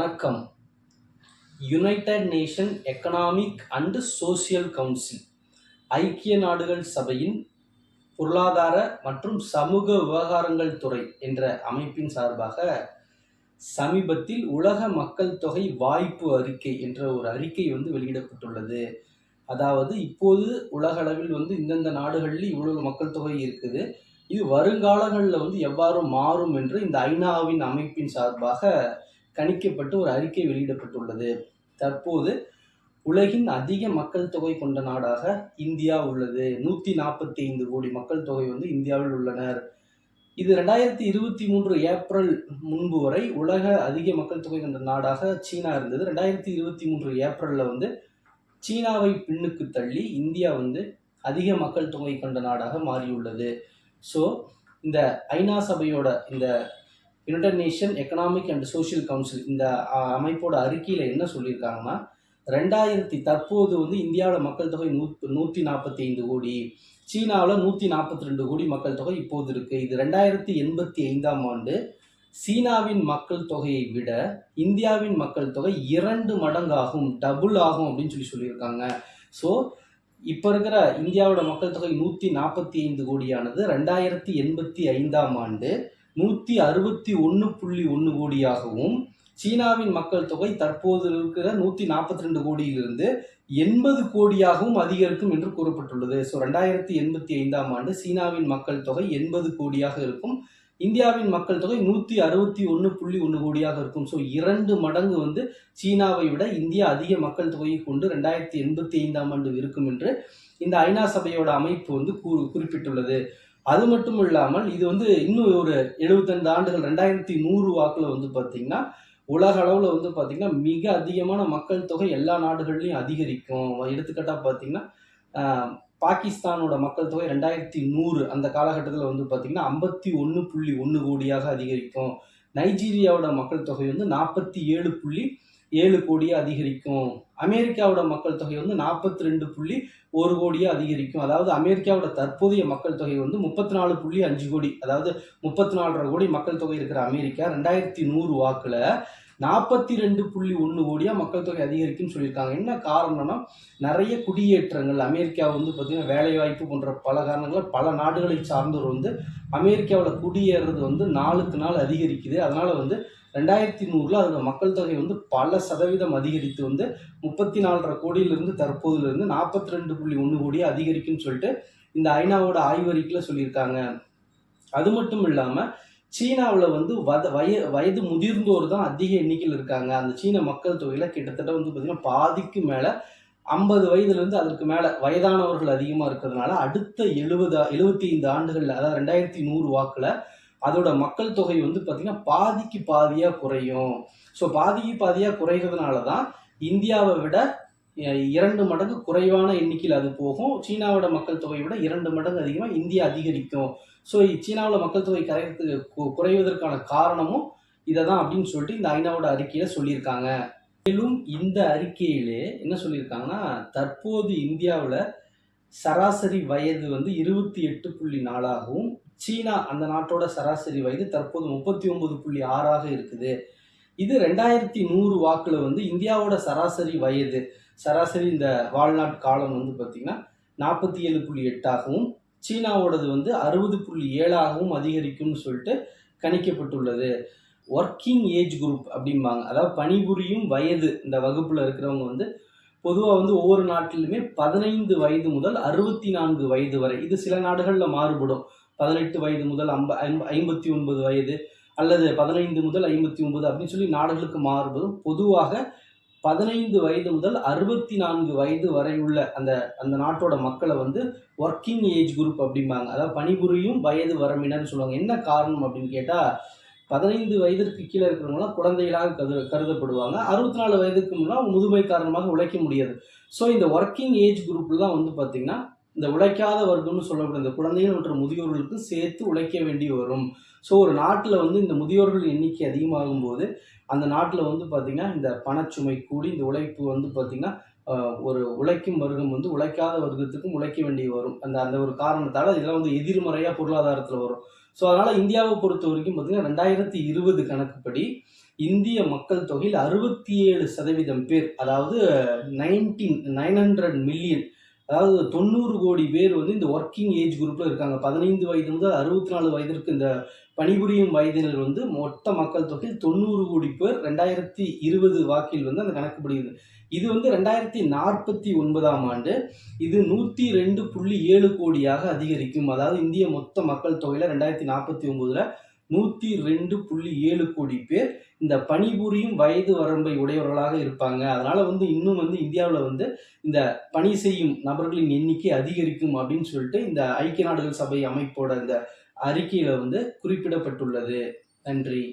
வணக்கம். United nation economic and social council ஐக்கிய நாடுகள் சபையின் பொருளாதார மற்றும் சமூக விவகாரங்கள் துறை என்ற அமைப்பின் சார்பாக சமீபத்தில் உலக மக்கள் தொகை வாய்ப்பு அறிக்கை என்ற ஒரு அறிக்கை வெளியிடப்பட்டுள்ளது. அதாவது இப்போது உலக அளவில் இந்தந்த நாடுகளில் இவ்வளவு மக்கள் தொகை இருக்குது, இது வருங்காலங்களில் எவ்வாறு மாறும் என்று இந்த ஐநாவின் அமைப்பின் சார்பாக கணிக்கப்பட்டு ஒரு அறிக்கை வெளியிடப்பட்டுள்ளது. தற்போது உலகின் அதிக மக்கள் தொகை கொண்ட நாடாக இந்தியா உள்ளது. 145 கோடி மக்கள் தொகை இந்தியாவில் உள்ளனர். இது 2023 ஏப்ரல் முன்பு வரை உலக அதிக மக்கள் தொகை கொண்ட நாடாக சீனா இருந்தது. 2023 ஏப்ரல்ல சீனாவை பின்னுக்கு தள்ளி இந்தியா அதிக மக்கள் தொகை கொண்ட நாடாக மாறியுள்ளது. ஸோ இந்த ஐநா சபையோட இந்த United nation economic and social council இந்த அமைப்போட அறிக்கையில் என்ன சொல்லியிருக்காங்கன்னா, தற்போது இந்தியாவில் மக்கள் தொகை 145 கோடி, சீனாவில் 142 கோடி மக்கள் தொகை இப்போது இருக்குது. இது 2085ஆம் ஆண்டு சீனாவின் மக்கள் தொகையை விட இந்தியாவின் மக்கள் தொகை 2 மடங்காகும், டபுள் ஆகும் அப்படின்னு சொல்லியிருக்காங்க. ஸோ இப்போ இருக்கிற இந்தியாவோட மக்கள் தொகை 145 கோடியானது 2085ஆம் ஆண்டு 161.1 கோடியாகவும், சீனாவின் மக்கள் தொகை தற்போது இருக்கிற 142 கோடியிலிருந்து 80 கோடியாகவும் அதிகரிக்கும் என்று கூறப்பட்டுள்ளது. ஸோ 2085ஆம் ஆண்டு சீனாவின் மக்கள் தொகை 80 கோடியாக இருக்கும், இந்தியாவின் மக்கள் தொகை 161.1 கோடியாக இருக்கும். ஸோ 2 மடங்கு சீனாவை விட இந்தியா அதிக மக்கள் தொகையை கொண்டு 2085ஆம் ஆண்டு இருக்கும் என்று இந்த ஐநா சபையோட அமைப்பு குறிப்பிட்டுள்ளது. அது மட்டும் இல்லாமல் இது இன்னும் ஒரு 75 ஆண்டுகள் 2100 வாக்குல பார்த்தீங்கன்னா உலக அளவில் பார்த்தீங்கன்னா மிக அதிகமான மக்கள் தொகை எல்லா நாடுகள்லையும் அதிகரிக்கும். எடுத்துக்காட்டாக பார்த்தீங்கன்னா பாகிஸ்தானோட மக்கள் தொகை 2100 அந்த காலகட்டத்தில் பார்த்தீங்கன்னா 51.1 கோடியாக அதிகரிக்கும். நைஜீரியாவோட மக்கள் தொகை 47.7 கோடியாக அதிகரிக்கும். அமெரிக்காவோட மக்கள் தொகை 42.1 கோடியாக அதிகரிக்கும். அதாவது அமெரிக்காவோட தற்போதைய மக்கள் தொகை 34.5 கோடி, அதாவது 34.5 கோடி மக்கள் தொகை இருக்கிற அமெரிக்கா 2100 வாக்குல 42.1 கோடியா மக்கள் தொகை அதிகரிக்கும்னு சொல்லியிருக்காங்க. என்ன காரணம்னா, நிறைய குடியேற்றங்கள் அமெரிக்கா பார்த்தீங்கன்னா வேலைவாய்ப்பு போன்ற பல காரணங்களால் பல நாடுகளை சார்ந்தவர் அமெரிக்காவில் குடியேறது நாளுக்கு நாள் அதிகரிக்குது. அதனால 2000 அதோட மக்கள் தொகை பல சதவீதம் அதிகரித்து 34.5 கோடியிலிருந்து தற்போதுலேருந்து 42.1 கோடியாக அதிகரிக்குன்னு சொல்லிட்டு இந்த ஐநாவோட ஆய்வறிக்கையில் சொல்லியிருக்காங்க. அது மட்டும் இல்லாமல் சீனாவில் வயது முதிர்ந்தோர் தான் அதிக எண்ணிக்கையில் இருக்காங்க. அந்த சீன மக்கள் தொகையில் கிட்டத்தட்ட பார்த்தீங்கன்னா பாதிக்கு மேலே 50 வயதுலேருந்து அதற்கு மேலே வயதானவர்கள் அதிகமாக இருக்கிறதுனால அடுத்த 75 ஆண்டுகளில், அதாவது 2100 வாக்கில் அதோட மக்கள் தொகை பார்த்தீங்கன்னா பாதிக்கு பாதியாக குறையும். ஸோ பாதிக்கு பாதியாக குறைகிறதுனால தான் இந்தியாவை விட 2 மடங்கு குறைவான எண்ணிக்கையில் அது போகும். சீனாவோட மக்கள் தொகையை விட 2 மடங்கு அதிகமாக இந்தியா அதிகரிக்கும். ஸோ சீனாவில் மக்கள் தொகை குறைவதற்கான காரணமும் இதை தான் அப்படின்னு சொல்லிட்டு இந்த ஐநாவோட அறிக்கையில் சொல்லியிருக்காங்க. மேலும் இந்த அறிக்கையிலே என்ன சொல்லியிருக்காங்கன்னா, தற்போது இந்தியாவில் சராசரி வயது 28.4ஆகவும், சீனா அந்த நாட்டோட சராசரி வயது தற்போது 39.6ஆக இருக்குது. இது 2100 வாக்குல இந்தியாவோட சராசரி வயது, சராசரி இந்த வாழ்நாட் காலம் பார்த்தீங்கன்னா 47.8ஆகவும், சீனாவோடது 60.7ஆகவும் அதிகரிக்கும்னு சொல்லிட்டு கணிக்கப்பட்டுள்ளது. ஒர்க்கிங் ஏஜ் குரூப் அப்படிம்பாங்க, அதாவது பணிபுரியும் வயது இந்த வகுப்புல இருக்கிறவங்க பொதுவாக ஒவ்வொரு நாட்டிலுமே 15 வயது முதல் 64 வயது வரை, இது சில நாடுகளில் மாறுபடும். 18 வயது முதல் 59 வயது அல்லது 15 முதல் 59 அப்படின்னு சொல்லி நாடுகளுக்கு மாறுபடும். பொதுவாக 15 வயது முதல் 64 வயது வரை உள்ள அந்த நாட்டோட மக்களை ஒர்க்கிங் ஏஜ் குரூப் அப்படிம்பாங்க, அதாவது பணிபுரியும் வயது வரம்பினர்னு சொல்லுவாங்க. என்ன காரணம் அப்படின்னு கேட்டால், 15 வயதிற்கு கீழே இருக்கிறவங்களாம் குழந்தைகளாக கருதப்படுவாங்க. 64 வயதுக்கு முன்னால் முதுமை காரணமாக உழைக்க முடியாது. ஸோ இந்த ஒர்க்கிங் ஏஜ் குரூப்பில் தான் பார்த்தீங்கன்னா இந்த உழைக்காத வர்க்கம்னு சொல்லக்கூடிய இந்த குழந்தைகள் மற்றும் முதியோர்களுக்கு சேர்த்து உழைக்க வேண்டி வரும். ஸோ ஒரு நாட்டில் இந்த முதியோர்கள் எண்ணிக்கை அதிகமாகும் போது அந்த நாட்டில் பார்த்தீங்கன்னா இந்த பணச்சுமை கூடி இந்த உழைப்பு பார்த்தீங்கன்னா ஒரு உழைக்கும் வர்க்கம் உழைக்காத வர்க்கத்துக்கும் உழைக்க வேண்டி வரும். அந்த ஒரு காரணத்தால் இதெல்லாம் எதிர்மறையாக பொருளாதாரத்தில் வரும். ஸோ அதனால் இந்தியாவை பொறுத்த வரைக்கும் பார்த்தீங்கன்னா 2020 கணக்குப்படி இந்திய மக்கள் தொகையில் 67% பேர், அதாவது 900 மில்லியன், அதாவது 90 கோடி பேர் வந்து இந்த ஒர்க்கிங் ஏஜ் குரூப்ல இருக்காங்க. 15 வயது முதல் 64 வயதிற்கு இந்த பணிபுரியும் வயதினர் வந்து மொத்த மக்கள் தொகையில் 90 கோடி பேர் 2020 வாக்கில் வந்து அந்த கணக்குப்படுகிறது. இது வந்து 2049ஆம் ஆண்டு இது 102.7 கோடியாக அதிகரிக்கும். அதாவது இந்திய மொத்த மக்கள் தொகையில 2049ல 102.7 கோடி பேர் இந்த பணிபுரியும் வயது வரம்பை உடையவர்களாக இருப்பாங்க. அதனால வந்து இன்னும் வந்து இந்தியாவுல வந்து இந்த பணி செய்யும் நபர்களின் எண்ணிக்கை அதிகரிக்கும் அப்படின்னு சொல்லிட்டு இந்த ஐக்கிய நாடுகள் சபை அமைப்போட இந்த அறிக்கையில வந்து குறிப்பிடப்பட்டுள்ளது. நன்றி.